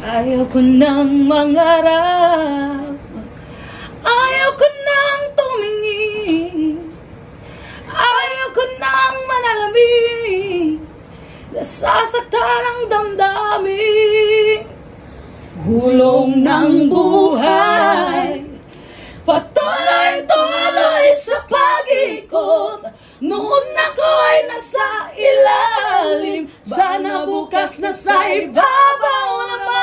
Ayaw ko nang mangarap, ayaw ko nang tumingin, ayaw ko nang manalamin, nasasaktan ang damdamin. Hulong ng buhay, patuloy-tuloy sa pag-ikot. Noon ako ay nasa ilalim, sana bukas nasa ibabaw naman.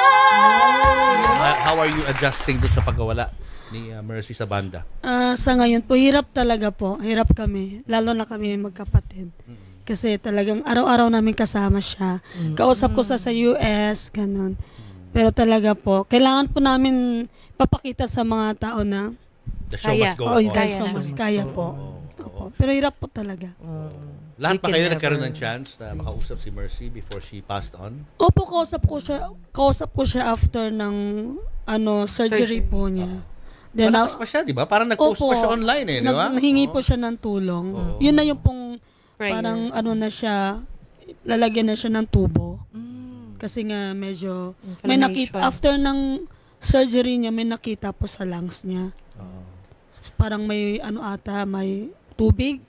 How are you adjusting doon sa pagkawala ni Mercy sa banda? Sa ngayon po, hirap talaga po. Hirap kami. Lalo na kami magkapatid. Kasi talagang araw-araw namin kasama siya. Kausap ko sa US, ganun. Pero talaga po, kailangan po namin papakita sa mga tao na The show must go on. Kaya po. Pero hirap po talaga. Lahat pa kayo nagkaroon ng chance na makausap si Mercy before she passed on? Opo, kausap ko siya after ng surgery po niya. Then, malakas pa siya, di ba? Parang nag-post pa siya online eh, di ba? Nahingi po siya ng tulong. Yun na yung pong parang na siya, lalagyan na siya ng tubo. Kasi nga medyo, may nakita, after ng surgery niya, may nakita po sa lungs niya. Parang may may tubig.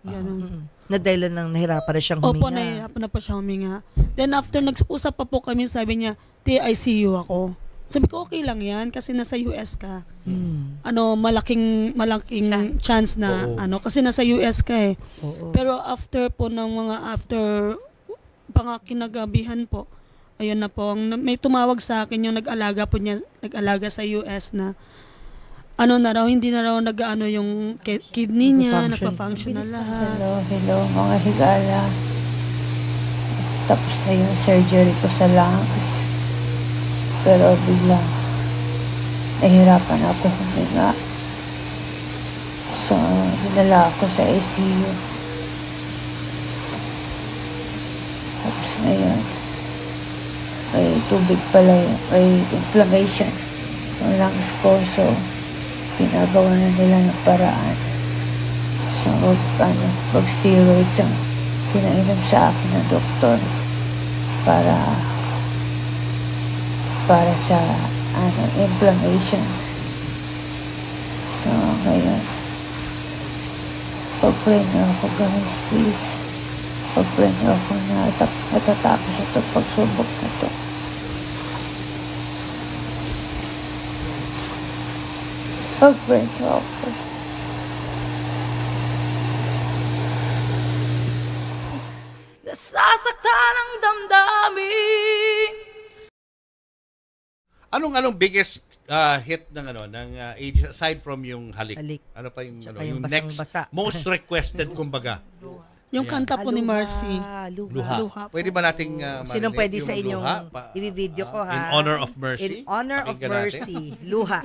Ganun. Na dahil lang nahirapan na siyang huminga. Opo, nahirapan na po siya huminga. Then after nag-usap pa po kami, sabi niya, ICU ako. Sabi ko, okay lang yan kasi nasa US ka. Malaking chance na, kasi nasa US ka eh. Pero after po ng kinagabihan po, ayun na po, may tumawag sa akin yung nag-alaga sa US na, hindi na raw yung kidney niya, nagpa-function na lahat. Hello, mga higala. Tapos na yung surgery ko sa lungs. Pero bigla, nahihirapan ako huminga. So, dinala ako sa ICU. Tapos ngayon, may tubig pala yun, may inflammation ng lungs ko. So, pinagawa na nila ng paraan. So, mag-steroids ang pinainom sa akin ng doktor para sa inflammation. So, ngayon, pag-pray na ako, guys, please. Pag-pray na ako na natatapos ito pagsubok na ito. Pag-pray na ako. Nasasaktan ang damdamin. Anong biggest hit ng age aside from yung halik? Ano pa yung yung next most requested kumbaga? Yung kanta po ni Mercy. Luha. Pwede ba nating sino pwede sa inyong i-video ko in honor of Mercy? In honor of Mercy. Luha.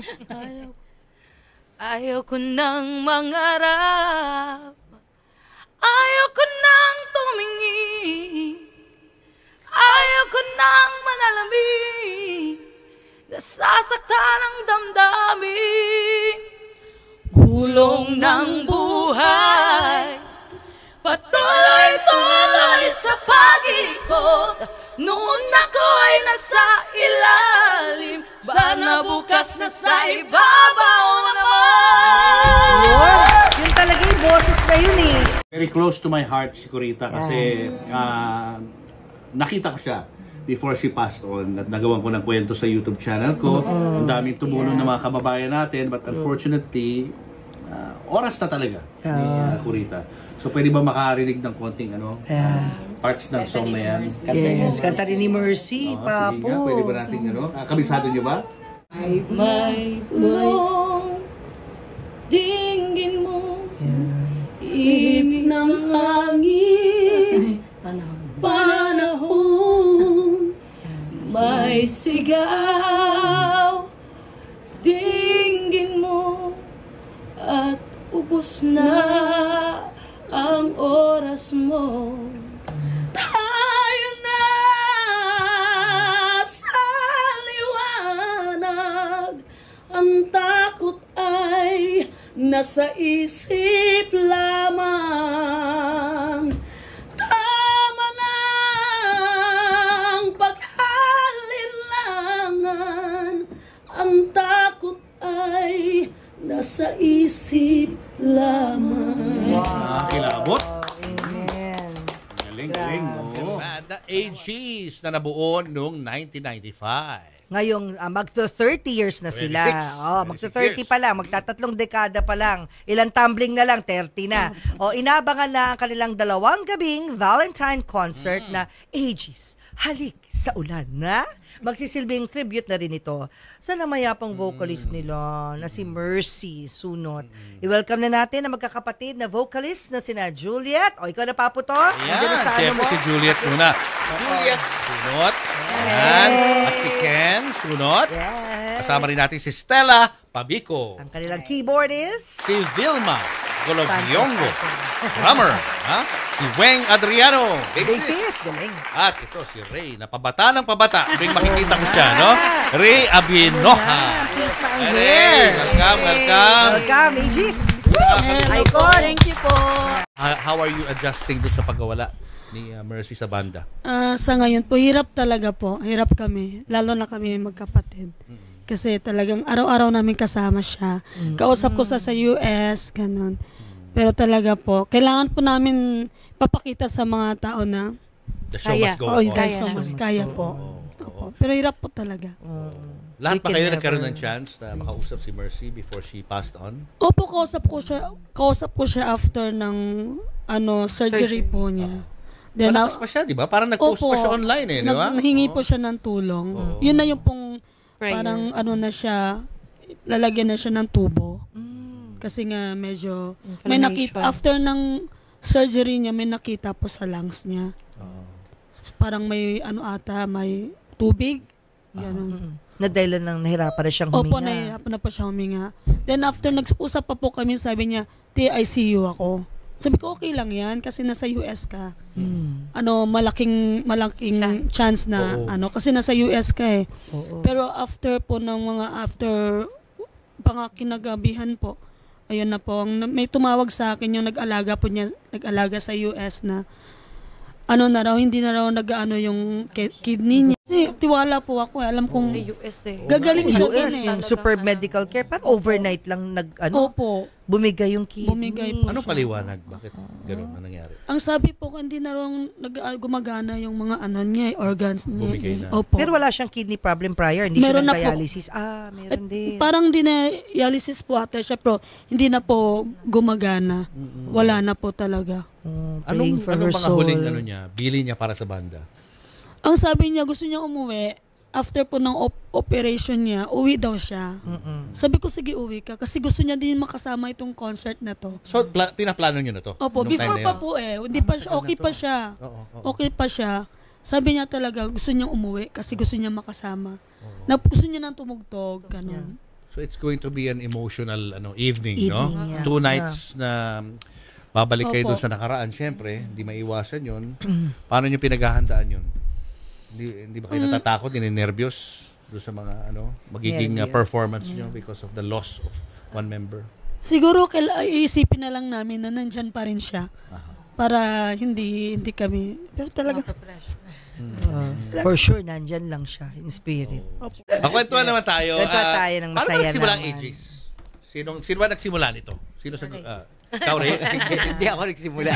Ayaw ko nang mangarap, ayaw ko nang tumingin, ayaw ko nang manalamin, nasasaktan ang damdamin. Hulong ng buhay, patuloy-tuloy sa pag-ikot. Noon ako ay nasa ilalim, sana bukas nasa ibabaw naman. Yun talaga yung boses na yun eh. Very close to my heart si Corita kasi nakita ko siya before she passed on at nagawan ko ng kwento sa YouTube channel ko. Ang daming tumulong ng mga kababayan natin but unfortunately, oras na talaga ni Corita. So pwede ba makarinig ng konting parts ng song na yan? Yes, kanta rin ni Mercy, Papo. Sige, pwede ba natin kabisado nyo ba? Ay may tulong, dinggin mo, ibig ng hangin, panahon, may sigaw, dinggin mo, at ubos na ang oras mo. Tayo na sa liwanag, ang takot ay nasa isip lamang. Tama na ang pag-alinlangan nasa isip lamang. Kilabot. Amen. Galing. Banda AGs na nabuo noong 1995. Ngayong magto-30 years na sila. 26 Magto-30 pa lang, magtatatlong dekada pa lang. Ilang tumbling na lang, 30 na. Inabangan na ang kanilang 2 gabing Valentine concert na Aegis, Halik sa Ulan na magsisilbing tribute na rin ito sa namayapang vocalist nila na si Mercy Sunot. I-welcome na natin ang magkakapatid na vocalist na sina Juliet. Ikaw na Paputo. Nandiyan na sa ano mo? Siyempre si Juliet muna. Juliet Sunot. Yan. At si Ken Sunot. Yes. Kasama rin natin si Stella Pabico. Ang kanilang keyboardist. Si Vilma Gologyongo. Drummer. Si Weng Adriano. Bassist. Bassist. Galing. At ito si Ray, na pabata ng pabata. Tuwing makikita mo siya, no? Ray Abinoha. Ray, welcome. Welcome, Aegis. Icon. Thank you po. How are you adjusting dun sa pagkawala ni Mercy sa banda? Sa ngayon po, hirap talaga po. Hirap kami. Lalo na kami magkapatid. Kasi talagang araw-araw namin kasama siya. Kausap ko sa US, ganun. Pero talaga po, kailangan po namin papakita sa mga tao na The show must go on. Kaya po. Opo. Pero hirap po talaga. Lahat ba kayo nagkaroon ng chance na makausap si Mercy before she passed on? Opo, kausap ko siya after ng surgery po niya. Then, Malakas pa siya, di ba? Parang nag-post pa siya online di ba? Nahingi po siya ng tulong. Yun na yung pong parang na siya, lalagyan na siya ng tubo. Kasi nga medyo, may nakita, after ng surgery niya, may nakita po sa lungs niya. Parang may may tubig. Ganun. Na dahil lang nahirapan na siyang huminga. Opo, nahirapan na po siya huminga. Then after nag-usap pa po kami, sabi niya, ICU ako. Sabi ko, okay lang yan kasi nasa US ka. Malaking chance na kasi nasa US ka eh. Pero after po ng mga kinagabihan po, ayun na po, may tumawag sa akin yung nag-alaga sa US na hindi na raw yung kidney niya. Kasi tiwala po ako, alam kong gagaling siya US, din yung superb medical care, parang overnight lang Opo. bumigay yung kidney. Bumigay po. Anong paliwanag? Bakit gano'n na nangyari? Ang sabi po, hindi na raw gumagana yung mga niya, organs niya. Bumigay na. Opo. Pero wala siyang kidney problem prior, hindi Meron siya na po. nag-dialysis. Meron din. Parang dialysis po ata siya, pero hindi na po gumagana. Wala na po talaga. Anong mga huling niya? Bili niya para sa banda? Ang sabi niya, gusto niya umuwi. After po ng operation niya, uwi daw siya. Sabi ko, sige, uwi ka. Kasi gusto niya din makasama itong concert na to. So, pinaplano niyo na to? Opo, Nung before time na pa yun? po hindi pa siya, okay pa siya. Okay pa siya. Sabi niya talaga, gusto niyang umuwi kasi gusto niya makasama. Gusto niya nang tumugtog, ganun. So, it's going to be an emotional evening, no? Yeah. 2 nights na babalik kayo Opo. doon sa nakaraan. Siyempre, hindi maiwasan yun. Paano niyo pinaghahandaan yun? Hindi ba kayo natatakot, nervyos doon sa mga magiging performance niyo because of the loss of one member? Siguro iisipin na lang namin na nandyan pa rin siya. Para hindi kami. Pero talaga. For sure, nandyan lang siya in spirit. Kwentuhan naman tayo. Kwentuhan tayo ng masaya paano ba nagsimula ang naman? Aegis? Sino ba nagsimula nito? Sino sa... Ikaw, Ray? Hindi ako nagsimula.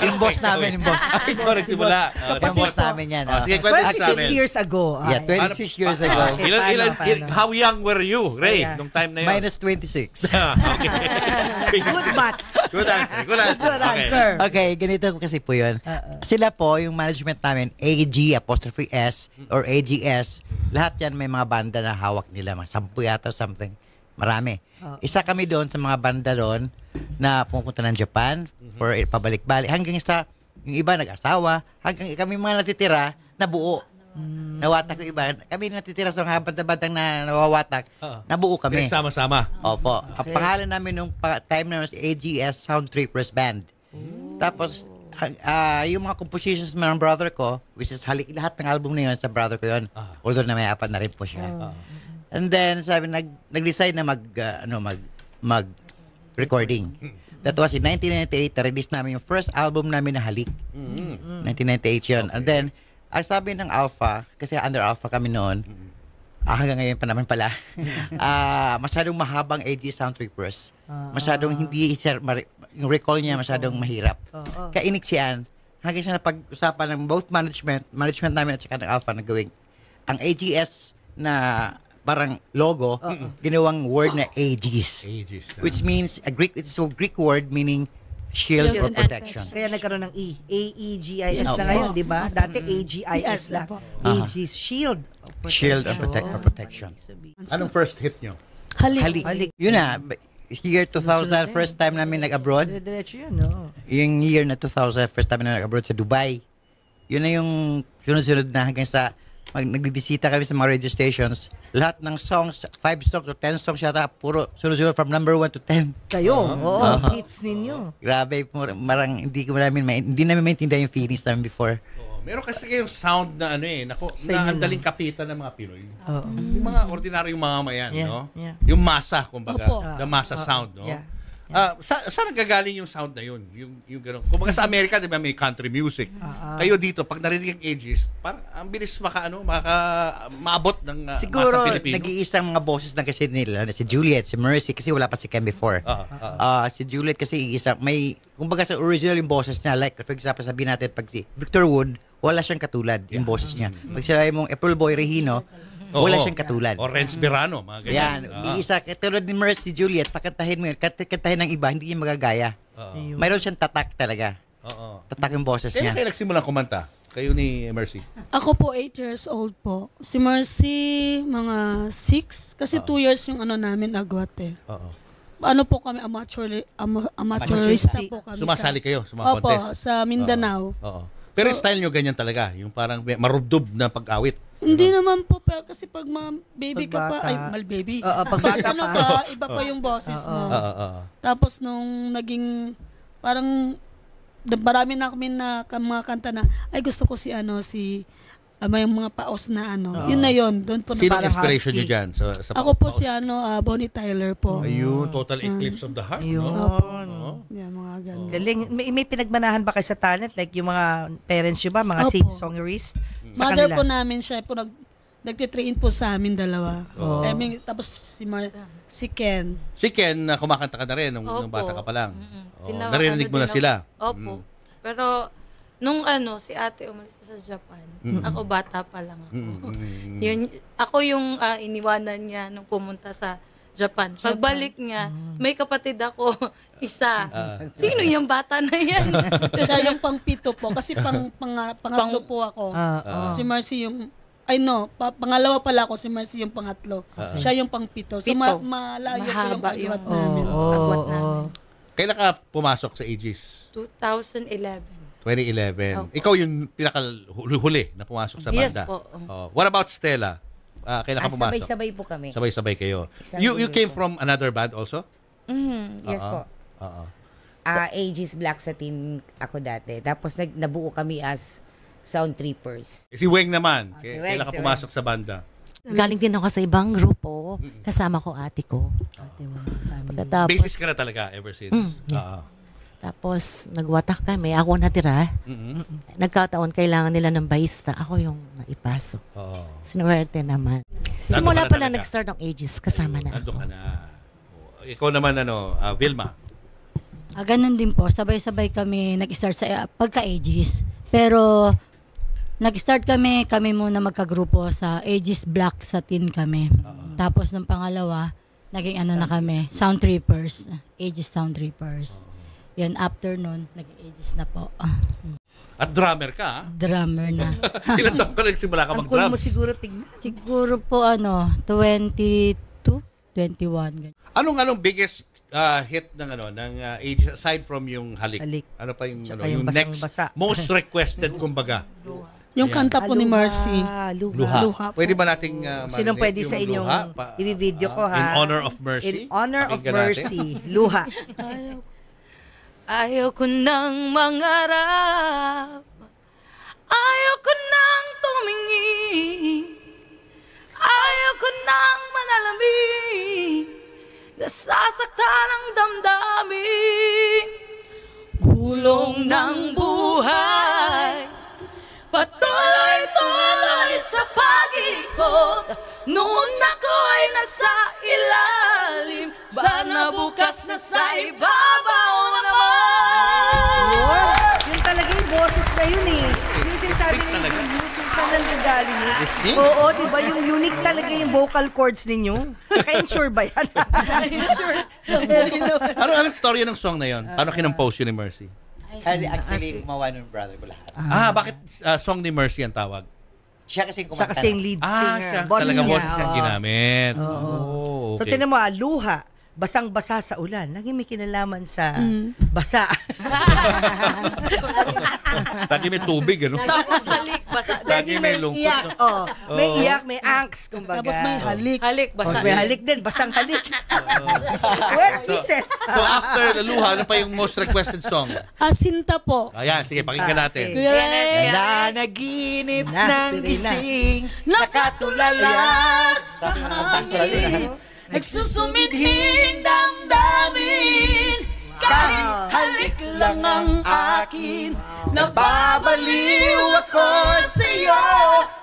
Yung boss namin, yung boss. Ikaw nagsimula. Yung boss namin yan. Sige, kwento sa 26 amin. years ago. Yeah, 26 years ago. Okay, paano? How young were you, Ray, nung time na yun? Minus 26. Okay. Good math. Good answer. Good answer. Good answer. Okay, ganito kasi po yun. Sila po, yung management namin, AG'(S) or AGS, lahat yan may mga banda na hawak nila, mga 10 yata or something. Marami. Isa kami doon sa mga banda doon na pumunta ng Japan for pabalik-balik. Hanggang sa, yung iba nag-asawa, hanggang kami mga natitira na buo. Nawatak yung iba. Kami natitira sa mga banda-bandang na nawawatak, nabuo kami. Nagsama-sama. Opo. Ang pangalan namin nung time na si AGS Sound Trippers Band. Tapos, yung mga compositions ng brother ko, which is lahat ng album na yun sa brother ko yun, although na may apat na rin po siya. And then, sabi, nag-decide na mag-recording. That was in 1998, na-release namin yung first album namin na Halik. 1998 yun. And then, ang sabi ng Alpha, kasi under Alpha kami noon, hanggang ngayon pa naman pala. Masyadong mahabang AG Soundtrippers. Masyadong hindi, yung recall niya masyadong mahirap. Kainig siyan, hanggang siya napag-usapan ng both management namin at saka ng Alpha na gawing ang AGS na parang logo, ginawang word na Aegis. Which means, it's a Greek word meaning shield or protection. Kaya nagkaroon ng E. A-E-G-I-S na ngayon, di ba? Dati A-G-I-S lang. Aegis, shield. Shield or protection. Anong first hit nyo? Halik. Yun na, year 2000, first time namin nag-abroad. Diretso yun, no? Yung year na 2000, first time namin nag-abroad sa Dubai. Yun na yung sunod-sunod na hanggang sa nagbibisita kami sa mga radio stations. Lahat ng songs, 5 songs o 10 songs yata, puro sunod-sunod from number 1 to 10. Kayo, hits ninyo. Grabe, marang hindi namin maintindihan yung feelings namin before. Meron kasi kayong sound na na ang daling kapitan ng mga Pinoy. Yung mga ordinaryong mamamayan, no? Yeah. Yung masa, kumbaga. Opo. The masa sound, no? Yeah. Saan nagagaling yung sound na yun? Yung gano'n. Kumbaga sa Amerika, di ba, may country music. Kayo dito, pag narinig ang Aegis, parang ang bilis maabot ng Siguro, masa Pilipino. nag-iisang mga boses na kasi nila. Si Juliet, si Mercy, kasi wala pa si Ken before. Si Juliet kasi iisang, kumbaga sa original yung boses niya, like, for example, sabihin natin, pag si Victor Wood, wala siyang katulad yung boses niya. Pag sila mong April Boy Regino, wala siyang katulad. O Renz Pirano, mga ganyan. Iisa, katulad ni Mercy Juliet, pakantahin mo yun, kantahin ng iba, hindi niya magagaya. Mayroon siyang tatak talaga. Tatak yung boses Kaya niya. kayo nagsimulang kumanta? Kayo ni Mercy? Ako po, 8 years old po. Si Mercy, mga 6. Kasi 2 years yung namin agwat eh. Ano po kami, amateurista po kami. Sumasali kayo sa mga contest? Opo, sa Mindanao. Pero style nyo ganyan talaga, yung parang marubdob na pag-awit. Hindi naman po, pero kasi pag baby ka pa, baby. Pag bata pa. Iba pa yung boses mo. Tapos nung naging, parang, marami na kami na mga kanta na, ay gusto ko may mga paos na yun na yun. Doon po Sino na inspiration nyo dyan? Ako po si Bonnie Tyler po. Ayun, Total Eclipse of the Heart. Opo. Yan, mga ganun. Galing. May pinagmanahan ba kayo sa talent? Like yung mga parents nyo ba? Mga Opo. songwriters? Sa Mother kanila? po namin siya po nagtitrain po sa amin dalawa. Tapos si Ken. Si Ken, kumakanta ka na rin nung bata ka pa lang. Narinig mo na sila. Opo. Pero nung si ate umalis sa Japan, ako bata pa lang ako. Ako yung iniwanan niya nung pumunta sa Japan. Pagbalik niya, may kapatid ako, isa. Sino yung bata na yan? Siya yung pang-pito po. Kasi pangatlo po ako. Si Mercy yung, pangalawa pala ako, si Mercy yung pangatlo. Siya yung pang-pito. So malayo po yung agwat namin. Agwat namin. Kailan ka pumasok sa Aegis? 2011. 2011. Ikaw yung pinakahuli na pumasok sa banda. Yes po. What about Stella? Kailan ka pumasok? Sabay-sabay po kami. Sabay-sabay kayo. You came from another band also? Yes po. Aegis Black Satin ako dati. Tapos nabuo kami as Soundtrippers. Si Weng naman. Si Kailan ka Weng. pumasok sa banda? Galing din ako sa ibang grupo. Kasama ko ate ko. Pagkatapos, Basis ka na talaga ever since? tapos nagwatak kami. Ako natira. Nagkataon kailangan nila ng bahista. Ako yung naipasok. Sinuwerte naman. Simula pa lang nag-start ang Aegis. Kasama na. Nandun ka na. Ikaw naman, Vilma. Ganun din po. Sabay-sabay kami nag-start sa pagka-Aegis. Pero nag-start kami muna magkagrupo sa Aegis Black Satin kami. Tapos ng pangalawa, naging na kami, Soundtrippers. Aegis Soundtrippers. Yan, after nun, naging Aegis na po. At drummer ka, ha? Drummer na. Ilan taon ka nagsimula ka Ang cool mo mag-drums? siguro tignan. Siguro po 22, 21. Anong biggest hit ng Aegis aside from yung Halik? Halik. Ano pa yung Tsaka yung yung next Basang-basa. most requested kumbaga? Yung kanta po ni Mercy. Luha. Po. Pwede ba nating Sinong marinig pwede yung sa inyong Luha? i-video ko, ha? In honor of Mercy? In honor of Pakinggan natin. Mercy. Luha. Ayaw ko nang mangarap, ayaw ko nang tumingin, ayaw ko nang manalamin, nasasaktan ang damdamin. Kulong ng buhay, patuloy-tuloy sa pag-ikot, Noon ako ay nasa ilalim, sana bukas na sa ibabaw naman. Yun talaga yung boses na yun eh. Yung sinasabi na yung saan nanggagaling yun. Distinct? Oo, di ba? Yung unique talaga yung vocal cords ninyo. Naka-insure ba yan? Anong storya ng song na yon? Paano kinompose yun ni Mercy? Actually, gumawa ng brother ko lahat. Bakit song ni Mercy ang tawag? Siya kasi Siya kumanta. kasi yung lead singer. Siya Boses talaga niya, boses niya oo. ginamit. So, Okay. tinan mo, luha. Basang-basa sa ulan. Lagi may kinalaman sa basa. Lagi may tubig, ano? Tapos halik, basa. Lagi may lungkot. iyak. no? May iyak, may angst, kumbaga. Tapos may halik. Halik, Tapos basa. may halik din, basang halik. Wet pieces. So after Luha, ano pa yung most requested song? Sinta po. Ayan, sige, pakinggan natin. Okay. Yes. Nanaginip Na, ng pili na. gising, nakatulala sa hangin, Nagsusumidhing damdamin, kahit halik lang ang akin. nababaliw ako sa'yo,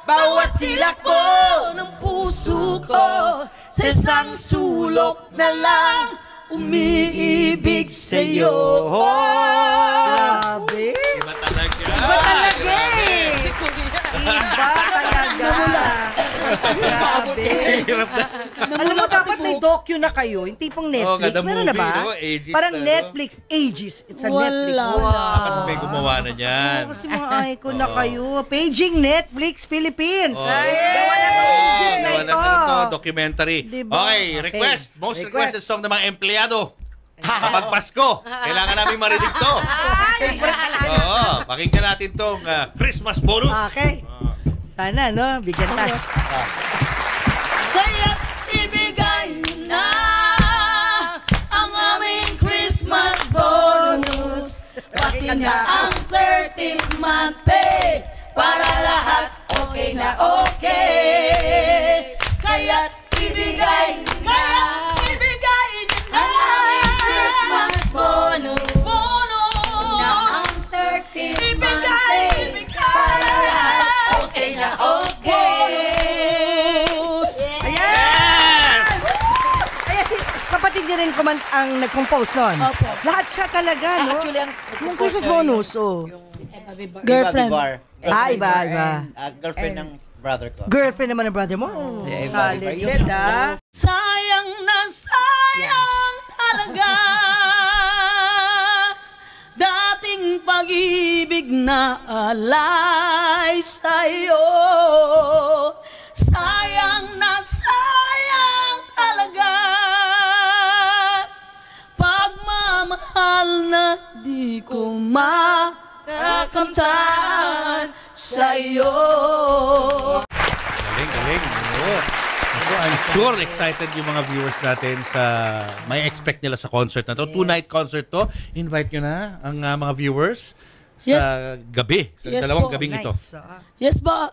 bawat silakbo ng puso ko, sa isang sulok na lang umiibig sa'yo. Grabe. Iba talaga. Iba talaga eh. Iba talaga. Grabe. Alam mo, dapat may docu na kayo. Yung tipong Netflix. kada Meron na movie, ba? no? Ages Parang na, no? Netflix. Ages. It's a Wala. Netflix. Dapat may gumawa na yan. Kasi mga icon na kayo. Paging Netflix Philippines. Gawa na to Ages na Gawa ito. na documentary. Diba? Okay, Okay. request. Most Request. requested song ng mga empleyado. Kapag Pasko, kailangan namin marinig to. Oo, pakinggan natin tong Christmas bonus. Okay. Sana, no? Bigyan tayo. Kaya ibigay niyo na ang aming Christmas bonus, pati na ang 13th month pay, para lahat okay na okay. Kaya ibigay niyo na ang Christmas bonus, na ang 13th month pay, para lahat okay na okay. Ayan! Ayan, si kapatid niyo rin ang nag-compose nun. Opo. Lahat siya talaga, no? Actually, Yung Christmas bonus, oh. Girlfriend. Iba. Girlfriend ng brother ko. Girlfriend naman ng brother mo. Si Eva, Eva. Talented, ah. Sayang na sayang talaga, dating pag-ibig na alay sa'yo. Sayang na sayang talaga, pagmamahal na di ko makakamtan sa'yo. Galing. Oo. Ako, I'm sure excited yung mga viewers natin sa may expect nila sa concert na to. Two-night concert to. Invite nyo na ang mga viewers sa gabi. Sa Yes dalawang po. gabing ito. Nights, ah. Yes ba?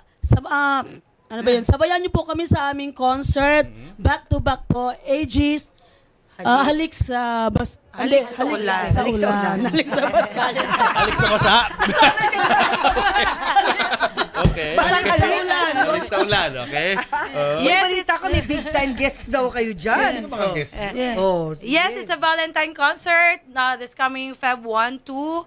Ano ba yun? Sabayan niyo po kami sa aming concert. Back to back po. Aegis. Halik sa Halik sa ulan. Halik sa ulan. Alex sa basa. Okay. Basang halik. Alex sa ulan, okay? May balita ko, may big time guests daw kayo dyan. Mga guest. Oh, sige. Yes, it's a Valentine concert this coming Feb 1, 2.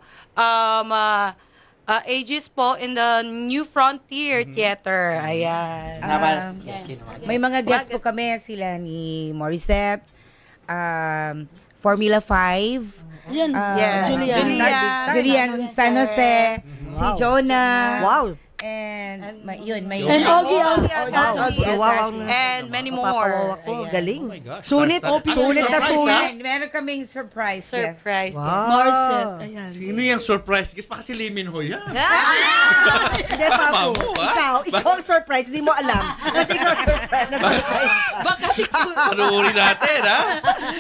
Aegis po in the New Frontier Theater. Ayan. May mga guests po kami, sila ni Morissette, Formula 5, Yan. Yes. Julian San Jose, si Jonah, Wow. and may And Ogie also. Wow. And many more. Papawawa ko. Galing. gosh. Sulit. Sulit na sulit. And meron kaming surprise guest. Surprise. Marcel. Ayan. Sino yung surprise guest? Baka si Lee Min Ho yan. Hindi, Papo. Mamo, ah. Ikaw ang surprise. Hindi mo alam. Hindi ikaw surprise na surprise. Baka si Panuuri natin, ha?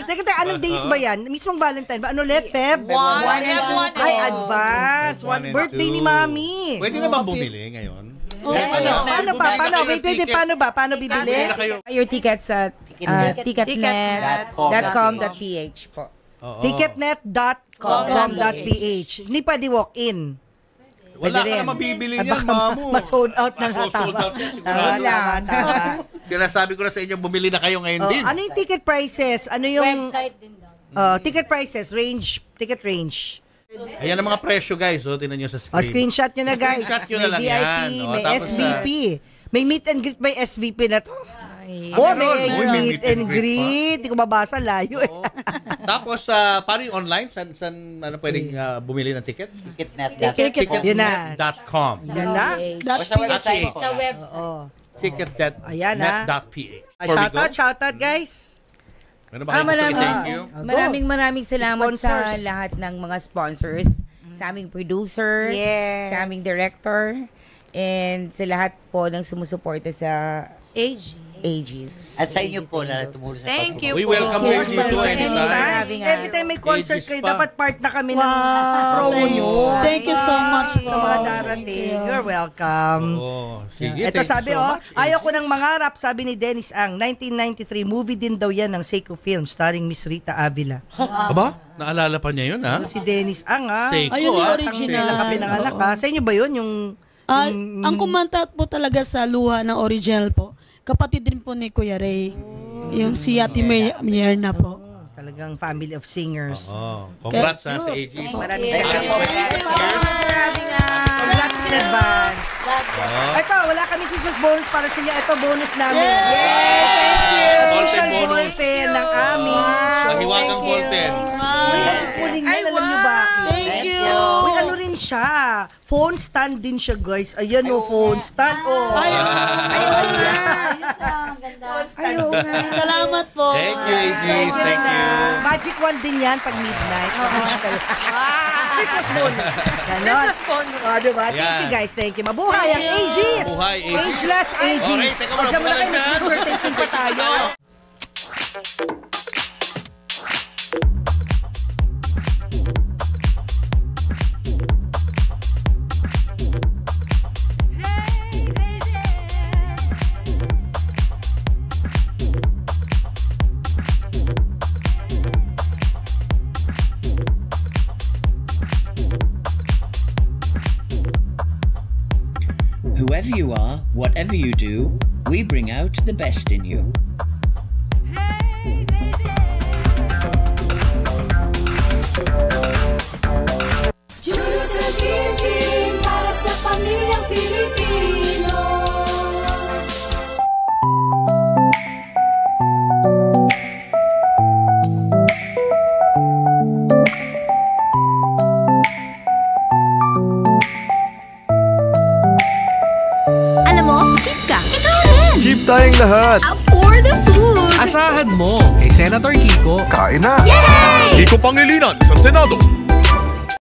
Teka, anong days ba yan? Mismong Valentine ba? Ano ulit? Feb? One and Ay, two. advance. One and Birthday two. ni Mami. Pwede na bang bumili ngayon? Paano ba? Paano bibili? Bumili na kayo. Your tickets at ticketnet.com.ph po. Ticketnet.com.ph. Hindi pwede walk-in. Wala Pwede ka rin. na mabibili Ay, niyan, baka mamo. ma-sold out na nga, Sold tama. out yan, sigurado. Tama. Sinasabi ko na sa inyo, bumili na kayo ngayon din. Ano yung ticket prices? Ano yung Website din daw. ticket prices, ticket range? Ayan ang mga presyo, guys. Tingnan nyo sa screen. Screenshot nyo na, guys. Screenshot nyo na May lang VIP, yan. may Tapos, SVP. May meet and greet by SVP na to. Meron. May May meet and greet. Hindi ko mabasa, layo eh. Tapos, paano yung online? San pwedeng bumili ng ticket? Ticketnet.com. Yan na. O sa website po. Sa web. Ayan na. Ticketnet.ph. Shoutout, guys. Ano ba kayo gusto i-thank you? Maraming salamat sa Sponsors. lahat ng mga sponsors, sa aming producer, Yes. sa aming director, and sa lahat po ng sumusuporta sa Aegis. At sa inyo po na tumulong sa Thank you We po. welcome you Yes, dito anytime. Having Every time may concert Aegis kayo, pa. dapat part na kami ng promo nyo. Thank you so much Sa po. mga darating. You're welcome. Oh, sige. Ito thank you sabi, so much. ayaw ko nang mangarap, sabi ni Dennis Ang, 1993, movie din daw yan ng Seiko Films starring Miss Rita Avila. Aba? Naalala pa niya yun, ha? Si Dennis Ang, Seiko, Ayun yung ha? original. Kailan ka pinanganak, ha? Sa inyo ba yun? Yung Ang kumanta po talaga sa luha ng original po, kapatid din po ni Kuya Ray. Yung si Ate Mierna po. talagang family of singers. Oh, congrats sa Aegis. Maraming salamat. Congrats in advance. Ito, wala kami Christmas bonus para sa inyo. Ito, bonus namin. Thank you. Official ballpen ng aming show. Mahiwagang ballpen. Kuling yan, alam niyo bakit? Thank you. Uy, ano rin siya? Phone stand din siya, guys. Ayan o, phone stand. Oh. Salamat po. Thank you, Aegis. Thank you. Magic wand din yan pag midnight. Christmas bonus. Ganon. Diba? Thank you, guys. Thank you. Mabuhay ang Aegis. Mabuhay, Aegis. Ageless Aegis. Okay, teka O, muna, dyan muna kayo. balik na. Mag-picture taking pa tayo. Whoever you are, whatever you do, we bring out the best in you. Juice Gintin para sa pamilyang Pilipino. Alam mo, cheap ka. Ikaw rin. Jeep tayong lahat. For the food. Asahan mo kay Senator Kiko. Kain na. Yay! Kiko Pangilinan sa Senado.